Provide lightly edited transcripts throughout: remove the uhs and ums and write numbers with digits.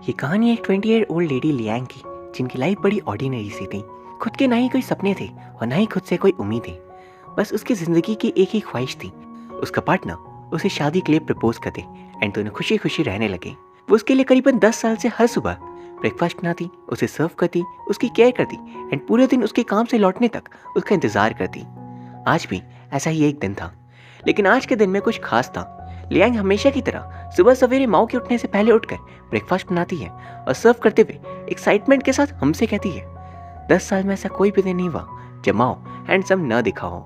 ये कहानी एक 20 ईयर ओल्ड लेडी लियांग की, जिनकी लाइफ बड़ी ऑर्डिनरी सी थी। खुद के ना ही कोई सपने थे और ना ही खुद से कोई उम्मीद थी। बस उसकी जिंदगी की एक ही ख्वाहिश थी, उसका पार्टनर उसे शादी के लिए प्रपोज कर दे एंड दोनों खुशी खुशी रहने लगे। वो उसके लिए करीबन 10 साल से हर सुबह ब्रेकफास्ट बनाती, उसे सर्व करती, उसकी केयर करती एंड पूरे दिन उसके काम से लौटने तक उसका इंतजार करती। आज भी ऐसा ही एक दिन था, लेकिन आज के दिन में कुछ खास था। लियांग हमेशा की तरह सुबह सवेरे माँ के उठने से पहले उठकर ब्रेकफास्ट बनाती है और सर्व करते हुए एक्साइटमेंट के साथ हमसे कहती है, 10 साल में ऐसा कोई भी दिन नहीं हुआ जब माँ हैंडसम न दिखा हो।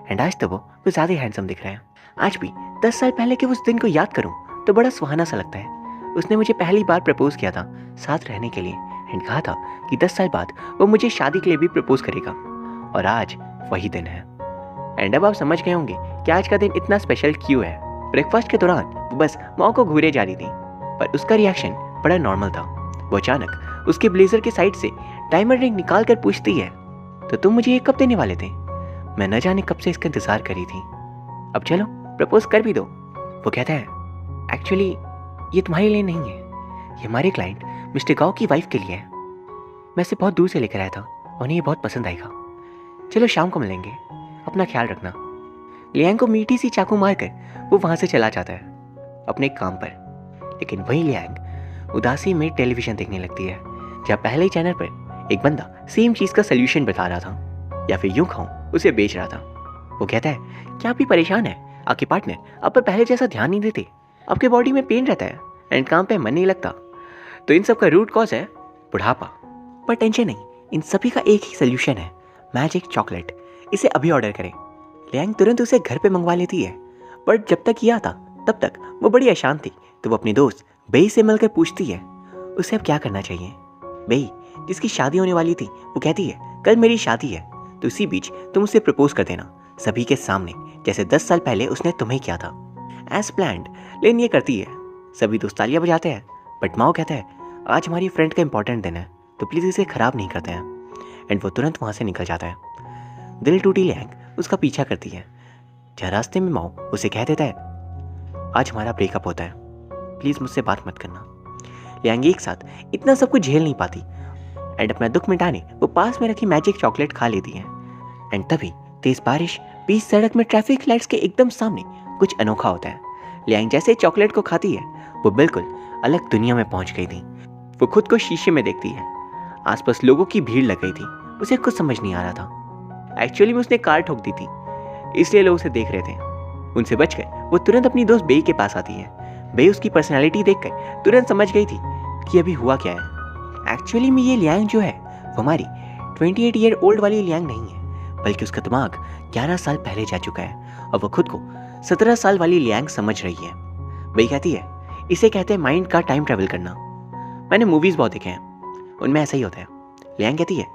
एंड आज तो वो ज़्यादा हैंडसम दिख रहा है। आज भी 10 साल पहले के उस दिन को याद करूँ तो बड़ा सुहाना सा लगता है। उसने मुझे पहली बार प्रपोज किया था साथ रहने के लिए एंड कहा था कि 10 साल बाद वो मुझे शादी के लिए भी प्रपोज करेगा, और आज वही दिन है। एंड अब आप समझ गए होंगे कि आज का दिन इतना स्पेशल क्यों है। ब्रेकफास्ट के दौरान वो बस माँ को घूरे जा रही थी, पर उसका रिएक्शन बड़ा नॉर्मल था। वो अचानक उसके ब्लेजर के साइड से डायमंड रिंग निकाल कर पूछती है, तो तुम मुझे ये कब देने वाले थे? मैं न जाने कब से इसका इंतजार करी थी, अब चलो प्रपोज कर भी दो। वो कहता है, एक्चुअली ये तुम्हारे लिए नहीं है, ये हमारे क्लाइंट मिस्टर गाओ की वाइफ के लिए है। मैं इसे बहुत दूर से लेकर आया था और उन्हें ये बहुत पसंद आएगा। चलो शाम को मिलेंगे, अपना ख्याल रखना। लियांग को मीठी सी चाकू मारकर वो वहाँ से चला जाता है अपने काम पर। लेकिन वही लियांग उदासी में टेलीविजन देखने लगती है, जहाँ पहले ही चैनल पर एक बंदा सेम चीज़ का सल्यूशन बता रहा था, या फिर यूँ कहूँ उसे बेच रहा था। वो कहता है, क्या आप भी परेशान है? आपके पार्टनर आप पर पहले जैसा ध्यान नहीं देते, आपके बॉडी में पेन रहता है एंड काम पे मन नहीं लगता, तो इन सब का रूट कॉज है बुढ़ापा। पर टेंशन नहीं, इन सभी का एक ही सल्यूशन है, मैजिक चॉकलेट। इसे अभी ऑर्डर करें। लियांग तुरंत उसे घर पे मंगवा लेती है, बट जब तक यह आता तब तक वो बड़ी अशांत थी। तो वो अपनी दोस्त बेई से मिलकर पूछती है उसे अब क्या करना चाहिए। बेई, जिसकी शादी होने वाली थी, वो कहती है, कल मेरी शादी है, तो इसी बीच तुम उसे प्रपोज कर देना सभी के सामने, जैसे 10 साल पहले उसने तुम्हें किया था। एज प्लान्ड लेन ये करती है। सभी दोस्त तालियां बजाते हैं, बट माओ कहता है, आज हमारी फ्रेंड का इंपॉर्टेंट दिन है, तो प्लीज़ इसे ख़राब नहीं करते हैं। एंड वो तुरंत वहाँ से निकल जाता है। दिल टूटी लियांग उसका पीछा करती है, जहाँ रास्ते में माओ उसे कह देता है, आज हमारा ब्रेकअप होता है, प्लीज़ मुझसे बात मत करना। लियांग एक साथ इतना सब कुछ झेल नहीं पाती एंड अपना दुख मिटाने वो पास में रखी मैजिक चॉकलेट खा लेती है। एंड तभी तेज बारिश, बीच सड़क में ट्रैफिक लाइट्स के एकदम सामने कुछ अनोखा होता है। लियांग जैसे चॉकलेट को खाती है, वो बिल्कुल अलग दुनिया में पहुंच गई थी। वो खुद को शीशे में देखती है, आसपास लोगों की भीड़ लग गई थी। उसे कुछ समझ नहीं आ रहा था। एक्चुअली में उसने कार ठोक दी थी, इसलिए लोग उसे देख रहे थे। उनसे बचकर वो तुरंत अपनी दोस्त बेई के पास आती है। बेई उसकी पर्सनैलिटी देखकर तुरंत समझ गई थी कि अभी हुआ क्या है। एक्चुअली में ये लियांग जो है वो हमारी 28 ईयर ओल्ड वाली लियांग नहीं है, बल्कि उसका दिमाग 11 साल पहले जा चुका है और वो खुद को 17 साल वाली लियांग समझ रही है। बेई कहती है, इसे कहते हैं माइंड का टाइम ट्रैवल करना। मैंने मूवीज़ बहुत देखे हैं, उनमें ऐसा ही होता है। लियांग कहती है,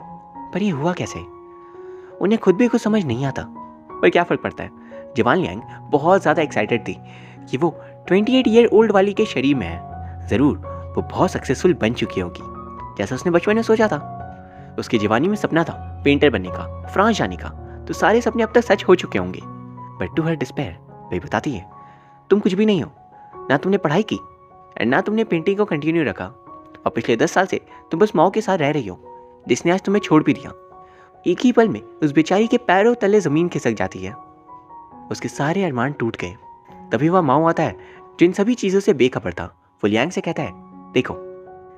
पर ये हुआ कैसे? उन्हें खुद भी कुछ समझ नहीं आता, पर क्या फ़र्क पड़ता है। जवान लियांग बहुत ज़्यादा एक्साइटेड थी कि वो 28 ईयर ओल्ड वाली के शरीर में है। ज़रूर वो बहुत सक्सेसफुल बन चुकी होगी, जैसा उसने बचपन में सोचा था। उसकी जवानी में सपना था पेंटर बनने का, फ्रांस जाने का, तो सारे सपने अब तक सच हो चुके होंगे। बट टू हर डिस्पेयर वे बताती है, तुम कुछ भी नहीं हो, ना तुमने पढ़ाई की एंड ना तुमने पेंटिंग को कंटिन्यू रखा, और पिछले 10 साल से तुम बस माओ के साथ रह रही हो, जिसने आज तुम्हें छोड़ भी दिया। एक ही पल में उस बेचारी के पैरों तले ज़मीन खिसक जाती है। उसके सारे अरमान टूट गए। तभी वह माओ आता है, जो इन सभी चीज़ों से बेखबर था। वो लियांग से कहता है, देखो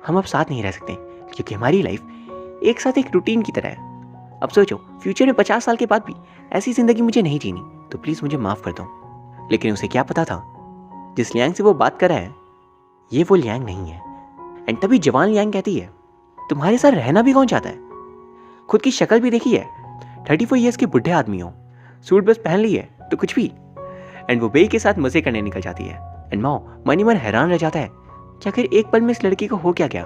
हम अब साथ नहीं रह सकते, क्योंकि हमारी लाइफ एक साथ एक रूटीन की तरह है। अब सोचो, फ्यूचर में 50 साल के बाद भी ऐसी ज़िंदगी मुझे नहीं जीनी, तो प्लीज़ मुझे माफ़ कर दो। लेकिन उसे क्या पता था, जिस लियांग से वो बात कर रहा है ये वो लियांग नहीं है। एंड तभी जवान लियांग कहती है, तुम्हारे साथ रहना भी कौन चाहता है? खुद की शक्ल भी देखी है, 34 ईयर्स के बुढ़े आदमी हो, सूट बस पहन ली है तो कुछ भी। एंड वो बेई के साथ मजे करने निकल जाती है। एंड माओ मन ही मन हैरान रह जाता है कि आखिर एक पल में इस लड़की को हो क्या गया।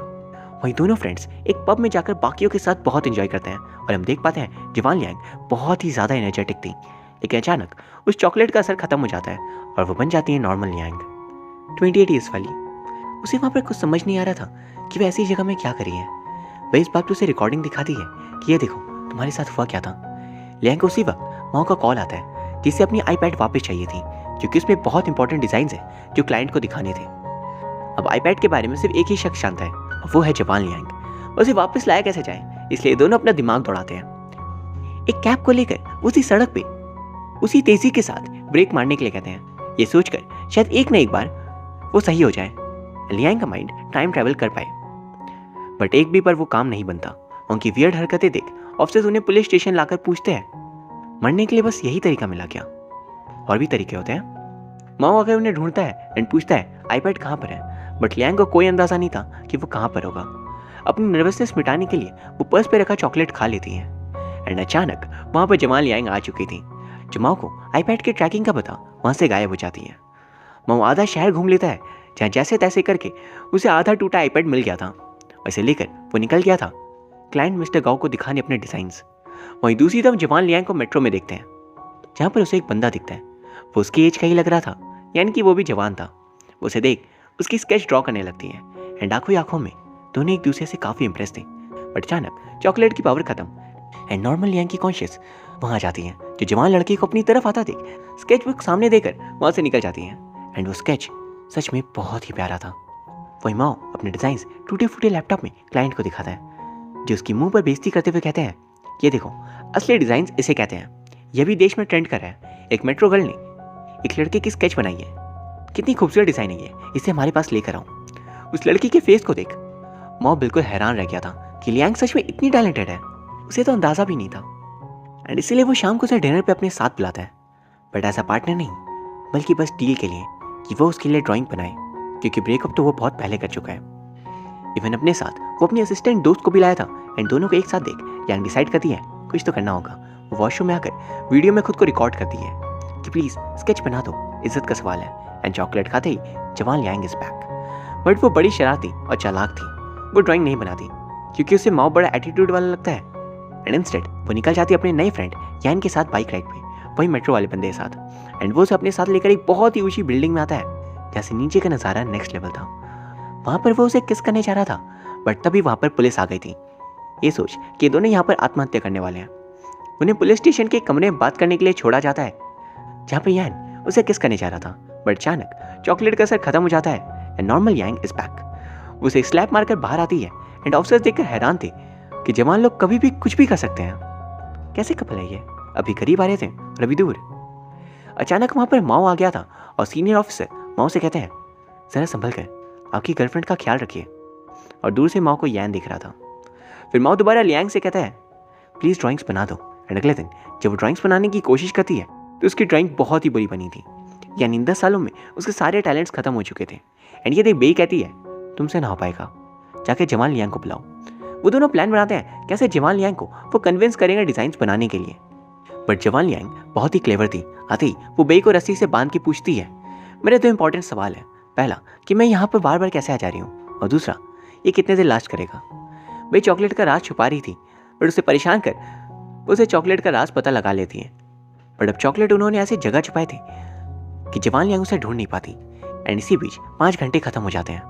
वहीं दोनों फ्रेंड्स एक पब में जाकर बाकियों के साथ बहुत एंजॉय करते हैं, और हम देख पाते हैं जवान लियांग बहुत ही ज़्यादा एनर्जेटिक थी। लेकिन अचानक उस चॉकलेट का असर खत्म हो जाता है और वो बन जाती है नॉर्मल लियांग, 28 ईयर्स वाली। उसे वहाँ पर कुछ समझ नहीं आ रहा था कि वह ऐसी जगह में क्या करी है। वह इस बात पर उसे रिकॉर्डिंग दिखाती है कि ये देखो तुम्हारे साथ हुआ क्या था। लियांग को उसी वक्त माओ का कॉल आता है, जिससे अपनी आईपैड वापस चाहिए थी, क्योंकि उसमें बहुत इंपॉर्टेंट डिज़ाइन है जो क्लाइंट को दिखाने थे। अब आईपैड के बारे में सिर्फ एक ही शख्स जानता है और वो है जवान लियांग। उसे वापस लाया कैसे जाए, इसलिए दोनों अपना दिमाग दौड़ाते हैं। एक कैब को लेकर उसी सड़क पे उसी तेजी के साथ ब्रेक मारने के लिए कहते हैं, ये सोचकर शायद एक न एक बार वो सही हो जाए, लियांग का माइंड टाइम ट्रैवल कर पाए। बट एक भी पर वो काम नहीं बनता। उनकी वियर्ड हरकतें देख ऑफिसर्स उन्हें पुलिस स्टेशन लाकर पूछते हैं। मरने के लिए बस यही तरीका मिला क्या? और भी तरीके होते हैं। माओ आकर उन्हें ढूंढता है एंड पूछता है आईपैड कहाँ पर है, बट लियांग को कोई अंदाजा नहीं था कि वो कहाँ पर होगा। अपनी नर्वसनेस मिटाने के लिए वो पर्स पे रखा चॉकलेट खा लेती हैं एंड अचानक वहाँ पर जवान लियांग आ चुकी थी। जमाओ को आईपैड के ट्रैकिंग का पता वहाँ से गायब हो जाती है। माओ आधा शहर घूम लेता है, जहाँ जैसे तैसे करके उसे आधा टूटा आईपैड मिल गया था। इसे लेकर वो निकल गया था क्लाइंट मिस्टर गाओ को दिखाने अपने डिजाइन्स। वहीं दूसरी तरफ जवान लियांग को मेट्रो में देखते हैं, जहाँ पर उसे एक बंदा दिखता है। वो उसकी एज का ही लग रहा था, यानी कि वो भी जवान था। वो उसे देख उसकी स्केच ड्रॉ करने लगती है एंड आंखों ही आंखों में दोनों एक दूसरे से काफ़ी इंप्रेस थे। बट अचानक चॉकलेट की पावर खत्म एंड नॉर्मल लियांग की कॉन्शियस वहाँ आ जाती है, जो जवान लड़की को अपनी तरफ आता देख स्केच बुक सामने देकर वहाँ से निकल जाती है। एंड वो स्केच सच में बहुत ही प्यारा था। वही माओ अपने डिजाइन्स टूटे फूटे लैपटॉप में क्लाइंट को दिखाता है, जो उसकी मुंह पर बेइज्जती करते हुए कहते हैं, ये देखो असली डिजाइन्स इसे कहते हैं, यह भी देश में ट्रेंड कर रहा है। एक मेट्रो गर्ल ने एक लड़के की स्केच बनाई है, कितनी खूबसूरत डिजाइन है ये, इसे हमारे पास लेकर आओ। उस लड़की के फेस को देख माओ बिल्कुल हैरान रह गया था कि लियांग सच में इतनी टैलेंटेड है, उसे तो अंदाजा भी नहीं था। एंड इसीलिए वो शाम को उसे डिनर पे अपने साथ बुलाता है, बट ऐसा पार्टनर नहीं, बल्कि बस डील के लिए कि वो उसके लिए ड्राइंग बनाए, क्योंकि ब्रेकअप तो वो बहुत पहले कर चुका है। इवन अपने साथ वो अपनी असिस्टेंट दोस्त को भी लाया था एंड दोनों को एक साथ देख लियांग डिसाइड करती है कुछ तो करना होगा। वो वॉशरूम में आकर वीडियो में खुद को रिकॉर्ड करती है कि प्लीज स्केच बना दो, इज्जत का सवाल है। एंड चॉकलेट खाते ही जवान लियांग इज बैक। बट वो बड़ी शरारती और चालाक थी, वो ड्राइंग नहीं बनाती क्योंकि उसे माओ बड़ा एटीट्यूड वाला लगता है। एंड इंस्टेड वो निकल जाती है अपने नए फ्रेंड यान के साथ बाइक राइड पे, वही मेट्रो वाले बंदे के साथ। एंड वो उसे अपने साथ लेकर एक बहुत ही ऊंची बिल्डिंग में आता है, जहाँ से नीचे का नज़ारा नेक्स्ट लेवल था। वहाँ पर वो उसे किस करने जा रहा था, बट तभी वहाँ पर पुलिस आ गई थी। ये सोच कि दोनों यहाँ पर आत्महत्या करने वाले हैं। उन्हें पुलिस स्टेशन के कमरे में बात करने के लिए छोड़ा जाता है, जहाँ पर यान उसे किस करने जा रहा था। बट अचानक चॉकलेट का असर खत्म हो जाता है and normal Yang is back. उसे स्लैप मारकर बाहर आती है एंड ऑफिसर्स देखकर हैरान थे कि जवान लोग कभी भी कुछ भी कर सकते हैं। कैसे कपल है ये, अभी करीब आ रहे थे और अभी दूर। अचानक वहाँ पर माओ आ गया था और सीनियर ऑफिसर माओ से कहते हैं, जरा संभल कर आपकी गर्लफ्रेंड का ख्याल रखिए। और दूर से माओ को यान दिख रहा था। फिर माओ दोबारा लियांग से कहता है, प्लीज़ ड्राइंग्स बना दो। एंड अगले दिन जब वो ड्राइंग्स बनाने की कोशिश करती है तो उसकी ड्राइंग बहुत ही बुरी बनी थी, यानी 10 सालों में उसके सारे टैलेंट्स खत्म हो चुके थे। एंड ये देख बेई कहती है, तुमसे ना हो पाएगा, जाके जवान लियांग को बुलाओ। वो दोनों प्लान बनाते हैं कैसे जवान लियांग को वो कन्विंस करेंगे डिजाइन्स बनाने के लिए। बट जवान लियांग बहुत ही क्लेवर थी। आते ही वो बेई को रस्सी से बांध के पूछती है, मेरे 2 इंपॉर्टेंट सवाल है, पहला कि मैं यहाँ पर बार बार कैसे आ जा रही हूँ, और दूसरा ये कितने देर लास्ट करेगा। बेई चॉकलेट का राज छुपा रही थी, बट उसे परेशान कर उसे चॉकलेट का राज पता लगा लेती है। बट अब चॉकलेट उन्होंने ऐसी जगह छुपाए थे कि जवान लियांग उसे ढूंढ नहीं पाती। एंड इसी बीच 5 घंटे खत्म हो जाते हैं।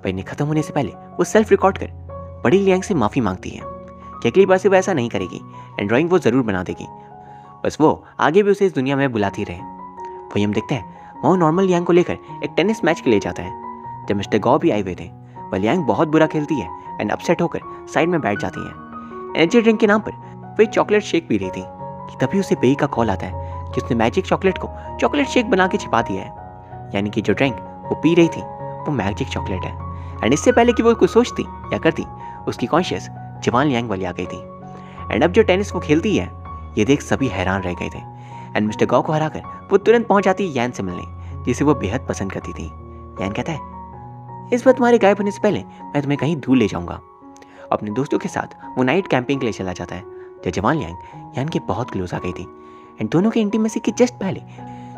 पर इन्हें खत्म होने से पहले वो सेल्फ रिकॉर्ड कर बड़ी लियांग से माफ़ी मांगती है कि अगली बार से वो ऐसा नहीं करेगी एंड ड्राइंग वो ज़रूर बना देगी, बस वो आगे भी उसे इस दुनिया में बुलाती रहे। वही हम देखते हैं माओ नॉर्मल लियांग को लेकर एक टेनिस मैच के लिए जाता है। जब मिस्टर गौ भी आए हुए थे, वह लियांग बहुत बुरा खेलती है एंड अपसेट होकर साइड में बैठ जाती है। एनर्जी ड्रिंक के नाम पर वही चॉकलेट शेक पी रही थी कि तभी उसे बेई का कॉल आता है कि उसने मैजिक चॉकलेट को चॉकलेट शेक बना के छिपा दिया है, यानी कि जो ड्रिंक वो पी रही थी वो मैजिक चॉकलेट है। एंड इससे पहले कि वो कुछ सोचती या करती, उसकी कॉन्शियस जवान लियांग वाली आ गई थी। एंड अब जो टेनिस वो खेलती है ये देख सभी हैरान रह गए थे। एंड मिस्टर गौ को हराकर वो तुरंत पहुंच जाती है यान से मिलने, जिसे वो बेहद पसंद करती थी। यान कहता है, इस बार तुम्हारे गायब होने से पहले मैं तुम्हें कहीं दूर ले जाऊंगा। अपने दोस्तों के साथ वो नाइट कैंपिंग के लिए चला जाता है, जब जवान लियांग यान के बहुत क्लोज आ गई थी। एंड दोनों के इंटीमेसी के जस्ट पहले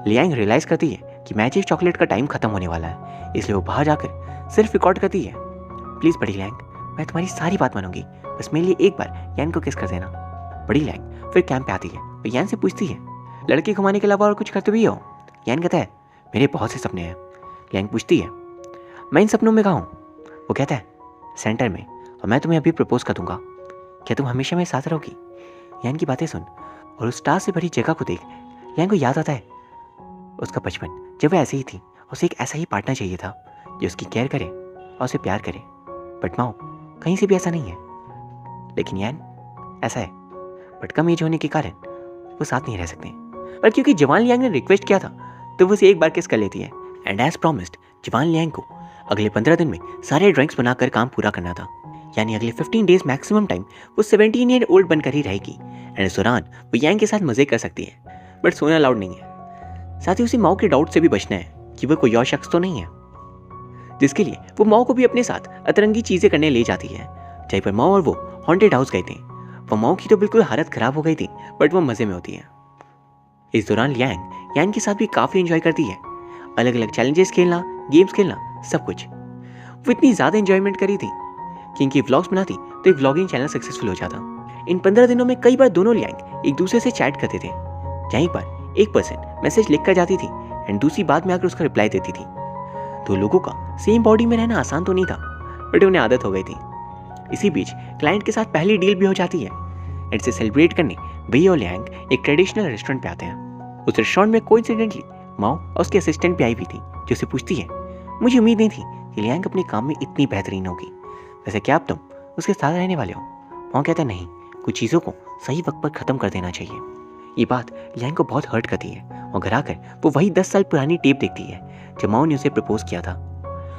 लियांग रियलाइज करती है कि मैजिक चॉकलेट का टाइम खत्म होने वाला है, इसलिए वो बाहर जाकर सिर्फ रिकॉर्ड करती है, प्लीज़ बड़ी लियांग मैं तुम्हारी सारी बात मानूंगी, बस मेरे लिए एक बार यान को किस कर देना। बड़ी लियांग फिर कैंप पे आती है, वो यान से पूछती है, लड़की घुमाने के अलावा और कुछ करते भी हो। यान कहता है, मेरे बहुत से सपने हैं। लियांग पूछती है, मैं इन सपनों में कहाँ हूँ? वो कहता है, सेंटर में, और मैं तुम्हें अभी प्रपोज कर दूंगा, क्या तुम हमेशा मेरे साथ रहोगी? यान की बातें सुन और उस स्टार से भरी जगह को देख यान को याद आता है उसका बचपन, जब वह ऐसे ही थी, उसे एक ऐसा ही पार्टनर चाहिए था जो उसकी केयर करे और उसे प्यार करे। बट माओ कहीं से भी ऐसा नहीं है। लेकिन यान ऐसा है, बट कम एज होने के कारण वो साथ नहीं रह सकते। पर क्योंकि जवान लियांग ने रिक्वेस्ट किया था तो वो उसे एक बार किस कर लेती है। एंड एज प्रॉमिस्ड जवान लियांग को अगले 15 दिन में सारे ड्राइंग्स बनाकर काम पूरा करना था। यानी अगले 15 डेज मैक्सिमम टाइम वो 17 ईयर ओल्ड बनकर ही रहेगी। एंड इस दौरान वो यांग के साथ मजे कर सकती है, बट सोना अलाउड नहीं है। साथ ही उसे माओ के डाउट से भी बचना है कि वो कोई और शख्स तो नहीं है, जिसके लिए वो माओ को भी अपने साथ अतरंगी चीजें करने ले जाती है। जहाँ पर माओ और वो हॉन्टेड हाउस गए थे। वो माओ की तो बिल्कुल हालत खराब हो गई थी, बट वो मजे में होती है। इस दौरान लियांग यान के साथ भी काफी एंजॉय करती है, अलग अलग चैलेंजेस खेलना, गेम्स खेलना, सब कुछ। वो इतनी ज्यादा एंजॉयमेंट करी थी कि इनकी व्लॉग्स बनाती तो एक व्लॉगिंग चैनल सक्सेसफुल हो जाता। इन 15 दिनों में कई बार दोनों लियांग एक दूसरे से चैट करते थे। जहीं पर एक पर्सन मैसेज लिख कर जाती थी एंड दूसरी बाद में आकर उसका रिप्लाई देती थी। दो लोगों का सेम बॉडी में रहना आसान तो नहीं था, बट उन्हें आदत हो गई थी। इसी बीच क्लाइंट के साथ पहली डील भी हो जाती है। एंड से सेलिब्रेट करने वे और लियांग एक ट्रेडिशनल रेस्टोरेंट पे आते हैं। उस रेस्टोरेंट में कोइंसिडेंटली माओ और उसकी असिस्टेंट भी आई हुई थी, जो उसे पूछती है, मुझे उम्मीद नहीं थी कि लियांग अपने काम में इतनी बेहतरीन होगी। वैसे क्या अब तुम उसके साथ रहने वाले हो? माओ कहता है, नहीं, कुछ चीज़ों को सही वक्त पर ख़त्म कर देना चाहिए। ये बात लियांग को बहुत हर्ट करती है और घर आकर वो वही 10 साल पुरानी टेप देखती है जब माओ ने उसे प्रपोज किया था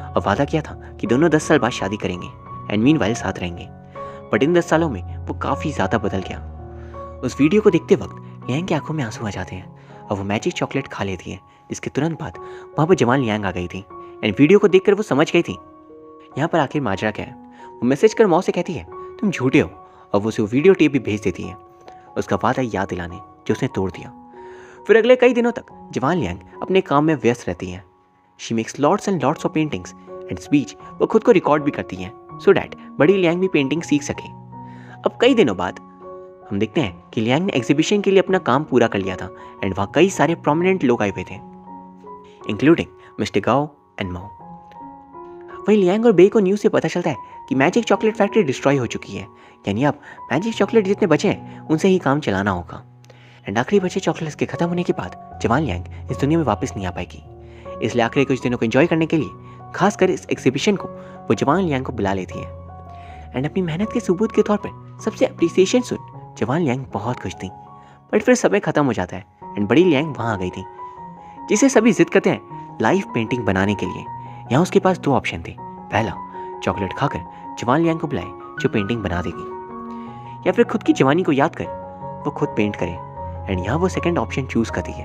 और वादा किया था कि दोनों 10 साल बाद शादी करेंगे एंड मीनवाइल साथ रहेंगे। बट इन 10 सालों में वो काफ़ी ज़्यादा बदल गया। उस वीडियो को देखते वक्त लियांग की आंखों में आंसू आ जाते हैं और वो मैजिक चॉकलेट खा लेती है, जिसके तुरंत बाद वहाँ पर जवान लियांग आ गई थी। एंड वीडियो को देखकर वो समझ गई थी यहाँ पर आखिर माजरा क्या है। वो मैसेज कर माओ से कहती है, तुम झूठे हो, और वो उसे वीडियो टेप भी भेज देती है, उसका वादा याद दिलाने, जो उसने तोड़ दिया। फिर अगले कई दिनों तक जवान लियांग अपने काम में व्यस्त रहती है। She makes lots and lots of paintings and इस बीच वो खुद को रिकॉर्ड भी करती है सो डैट बड़ी लियांग भी पेंटिंग सीख सके। अब कई दिनों बाद हम देखते हैं कि लियांग ने एग्जीबिशन के लिए अपना काम पूरा कर लिया था एंड वहाँ कई सारे प्रोमिनेंट लोग आए हुए थे, इंक्लूडिंग मिस्टर गाओ एंड माओ। वहीं लियांग और बे को न्यूज़ से पता चलता है कि मैजिक चॉकलेट फैक्ट्री डिस्ट्रॉय हो चुकी है, यानी अब मैजिक चॉकलेट जितने बचे हैं उनसे ही काम चलाना होगा। एंड आखिरी बचे चॉकलेट्स के खत्म होने के बाद जवान लियांग इस दुनिया में वापस नहीं आ पाएगी। इसलिए आखिरी कुछ दिनों को एंजॉय करने के लिए, खासकर इस एग्जीबिशन को, वो जवान लियांग को बुला लेती है। एंड अपनी मेहनत के सबूत के तौर पर सबसे अप्रिसिएशन सुन जवान लियांग बहुत खुश थी। बट फिर समय खत्म हो जाता है एंड बड़ी लियांग वहाँ आ गई थी, जिसे सभी जिद करते हैं लाइव पेंटिंग बनाने के लिए। यहाँ उसके पास दो ऑप्शन थे, पहला चॉकलेट खाकर जवान लियांग को बुलाए जो पेंटिंग बना देगी, या फिर खुद की जवानी को याद कर वो खुद पेंट करे। एंड यहाँ वो सेकंड ऑप्शन चूज करती है।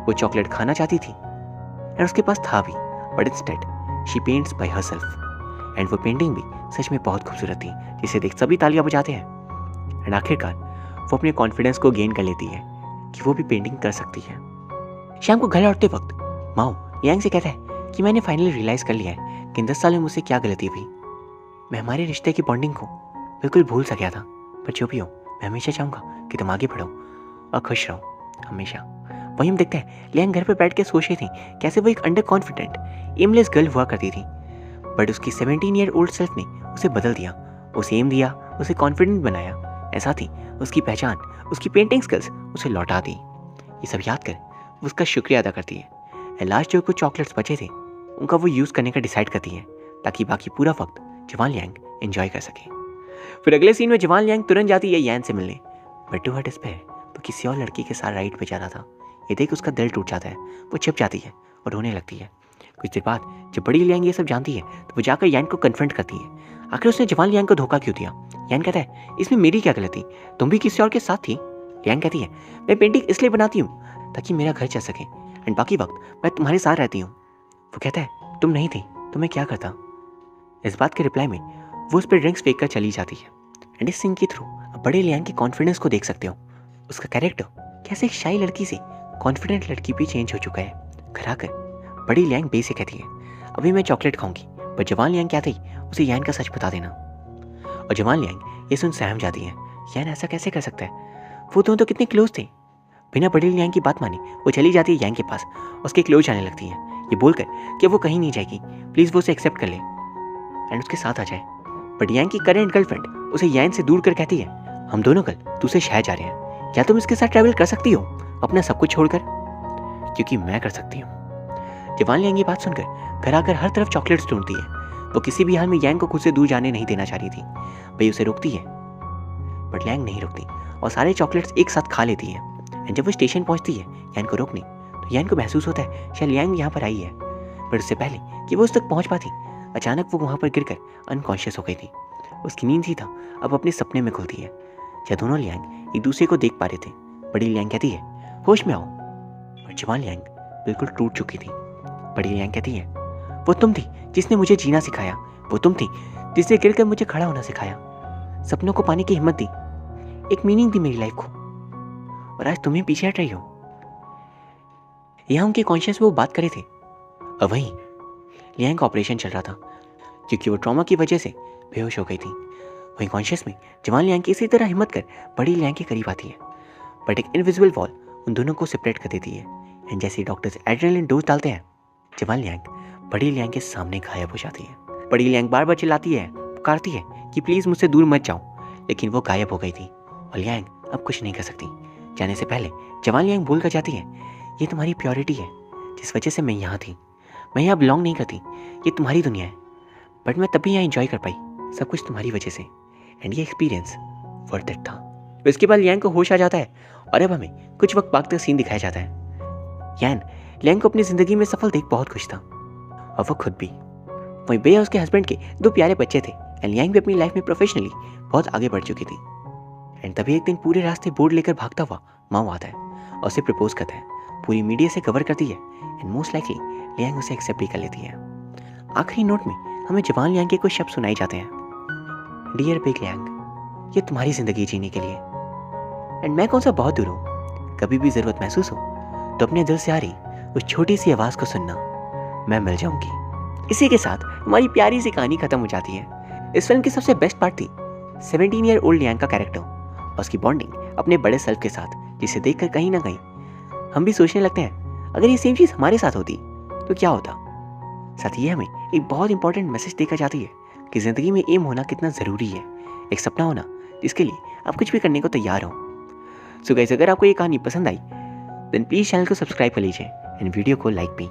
वो चॉकलेट खाना चाहती थी एंड उसके पास था भी, but instead she paints by herself. And वो पेंटिंग भी सच में बहुत खूबसूरत थी, जिसे देख सभी तालियां बजाते हैं। एंड आखिरकार वो अपने कॉन्फिडेंस को गेन कर लेती है कि वो भी पेंटिंग कर सकती है। शाम को घर लौटते वक्त माओ लियांग से कहता है कि मैंने फाइनली रियलाइज कर लिया है कि इन 10 सालों में मुझसे क्या गलती हुई। मैं हमारे रिश्ते की बॉन्डिंग को बिल्कुल भूल सा गया था, पर जो भी हो मैं हमेशा चाहूँगा कि तुम आगे बढ़ो और खुश रहो हमेशा। वहीं हम देखते हैं लियांग घर पर बैठ के सोच रही थी कैसे वो एक अंडर कॉन्फिडेंट एमलेस गर्ल हुआ करती थी, बट उसकी 17 ईयर ओल्ड सेल्फ ने उसे बदल दिया, उसे एम दिया, उसे कॉन्फिडेंट बनाया। ऐसा थी उसकी पहचान, उसकी पेंटिंग स्किल्स उसे लौटा दी। ये सब याद कर वो उसका शुक्रिया अदा करती है। लास्ट जो कुछ चॉकलेट्स बचे थे उनका वो यूज़ करने का डिसाइड करती है ताकि बाकी पूरा वक्त जवान लियांग एंजॉय कर सके। फिर अगले सीन में जवान लियांग तुरंत जाती है यान से मिलने, बट टू हर डिस्पेयर वो किसी और लड़की के साथ राइड पे जा रहा था। ये देख उसका दिल टूट जाता है, वो छिप जाती है और रोने लगती है। कुछ देर बाद जब बड़ी लियांग ये सब जानती है तो वो जाकर यान को कन्फ्रंट करती है। आखिर उसने जवान लियांग को धोखा क्यों दिया? यान कहता है, इसमें मेरी क्या गलती, तुम भी किसी और के साथ थी। लियांग कहती है, मैं पेंटिंग इसलिए बनाती हूँ ताकि मेरा घर चल सके एंड बाकी वक्त मैं तुम्हारे साथ रहती हूँ। वो कहता है, तुम नहीं थी तो मैं क्या करता। इस बात के रिप्लाई में वो उस पर ड्रिंक्स फेंक कर चली जाती है। एंड इस सीन के थ्रू अब बड़े लियांग के कॉन्फिडेंस को देख सकते हो। उसका कैरेक्टर कैसे एक शाई लड़की से कॉन्फिडेंट लड़की भी चेंज हो चुका है। घर आकर बड़ी लियांग बे से कहती है, अभी मैं चॉकलेट खाऊंगी, पर जवान लियांग क्या थी उसे यान का सच बता देना। और जवान लियांग ये सुन सहम जाती है। यान ऐसा कैसे कर सकता है, वो दोनों तो कितने क्लोज थे। बिना बड़ी लियांग की बात मानी वो चली जाती है यान के पास, उसके क्लोज आने लगती है, ये बोलकर कि वो कहीं नहीं जाएगी, प्लीज़ वो उसे एक्सेप्ट कर ले एंड उसके साथ आ जाए। बट यान की करेंट गर्लफ्रेंड उसे यान से दूर कर कहती है, हम दोनों कल दूसरे शहर जा रहे हैं, क्या तुम इसके साथ ट्रैवल कर सकती हो अपना सब कुछ छोड़कर? क्योंकि मैं कर सकती हूँ। जवान लियांग ये बात सुनकर घर आकर हर तरफ चॉकलेट्स ढूंढती है। वो किसी भी हाल में यांग को खुद से दूर जाने नहीं देना चाह रही थी। वही उसे रोकती है, बट लियांग नहीं रुकती और सारे चॉकलेट्स एक साथ खा लेती है। एंड जब वो स्टेशन पहुंचती है यांग को रोकने, तो यांग को महसूस होता है शायद लियांग यहाँ पर आई है। बट उससे पहले कि वो उस तक पहुंच पाती, अचानक वो वहाँ पर गिरकर अनकॉन्शियस हो गई थी। उसकी नींद सीधा अब अपने सपने में खुलती है, जहाँ दोनों लियांग एक दूसरे को देख पा रहे थे। बड़ी लियांग कहती है होश में आओ, और जवान लियांग बिल्कुल टूट चुकी थी। बड़ी लियांग कहती है वो तुम थी जिसने मुझे जीना सिखाया, वो तुम थी जिसने गिरकर मुझे खड़ा होना सिखाया, सपनों को पाने की हिम्मत दी, एक मीनिंग दी मेरी लाइफ को, और आज तुम्हें पीछे हट रही हो। यहाँ उनके कॉन्शियस में वो बात करे थे, और वहीं लियांग का ऑपरेशन चल रहा था क्योंकि वो ट्रॉमा की वजह से बेहोश हो गई थी। वहीं कॉन्शियस में जवान लियांग की इसी तरह हिम्मत कर बड़ी लियांग के करीब आती है, बट एक इनविजिबल वॉल उन दोनों को सेपरेट कर देती है। एंड जैसे डॉक्टर्स एड्रेनलिन डोज डालते हैं, जवान लियांग बड़ी लियांग के सामने गायब हो जाती है। बड़ी लियांग बार बार चिल्लाती है, पुकारती है कि प्लीज़ मुझसे दूर मत जाओ, लेकिन वो गायब हो गई थी और लियांग अब कुछ नहीं कर सकती। जाने से पहले जवान लियांग बोल कर जाती है ये तुम्हारी प्योरिटी है, जिस वजह से मैं यहाँ थी। मैं यहाँ बिलोंग नहीं करती, ये तुम्हारी दुनिया है, बट मैं तभी यहाँ एंजॉय कर पाई, सब कुछ तुम्हारी वजह से। एंड ये एक्सपीरियंस वर्थ इट था। इसके बाद लियांग को होश आ जाता है और अब हमें कुछ वक्त बाद का सीन दिखाया जाता है। यान लियांग को अपनी ज़िंदगी में सफल देख बहुत खुश था, और वो खुद भी। वहीं बे और उसके हस्बैंड के 2 प्यारे बच्चे थे। एंड लियांग भी अपनी लाइफ में प्रोफेशनली बहुत आगे बढ़ चुकी थी। एंड तभी एक दिन पूरे रास्ते बोर्ड लेकर भागता हुआ माओ आता है और उसे प्रपोज करता है। पूरी मीडिया से कवर करती है एंड मोस्ट लाइकली लियांग उसे एक्सेप्ट भी कर लेती है। आखिरी नोट में हमें जवान लियांग के कुछ शब्द सुनाए जाते हैं, डियर बिग लियांग, ये तुम्हारी ज़िंदगी जीने के लिए, एंड मैं कौन सा बहुत दूर हूँ, कभी भी ज़रूरत महसूस हो तो अपने दिल से आ रही उस छोटी सी आवाज़ को सुनना, मैं मिल जाऊंगी। इसी के साथ हमारी प्यारी सी कहानी खत्म हो जाती है। इस फिल्म की सबसे बेस्ट पार्ट थी 17 ईयर ओल्ड लियांग का कैरेक्टर और उसकी बॉन्डिंग अपने बड़े सेल्फ के साथ, जिसे देखकर कहीं ना कहीं हम भी सोचने लगते हैं अगर ये सेम चीज़ हमारे साथ होती तो क्या होता। साथ ही हमें एक बहुत इंपॉर्टेंट मैसेज देकर जाती है कि ज़िंदगी में एम होना कितना ज़रूरी है, एक सपना होना जिसके लिए आप कुछ भी करने को तैयार हो। सो गाइस, अगर आपको ये कहानी पसंद आई देन प्लीज़ चैनल को सब्सक्राइब कर लीजिए एंड वीडियो को लाइक भी।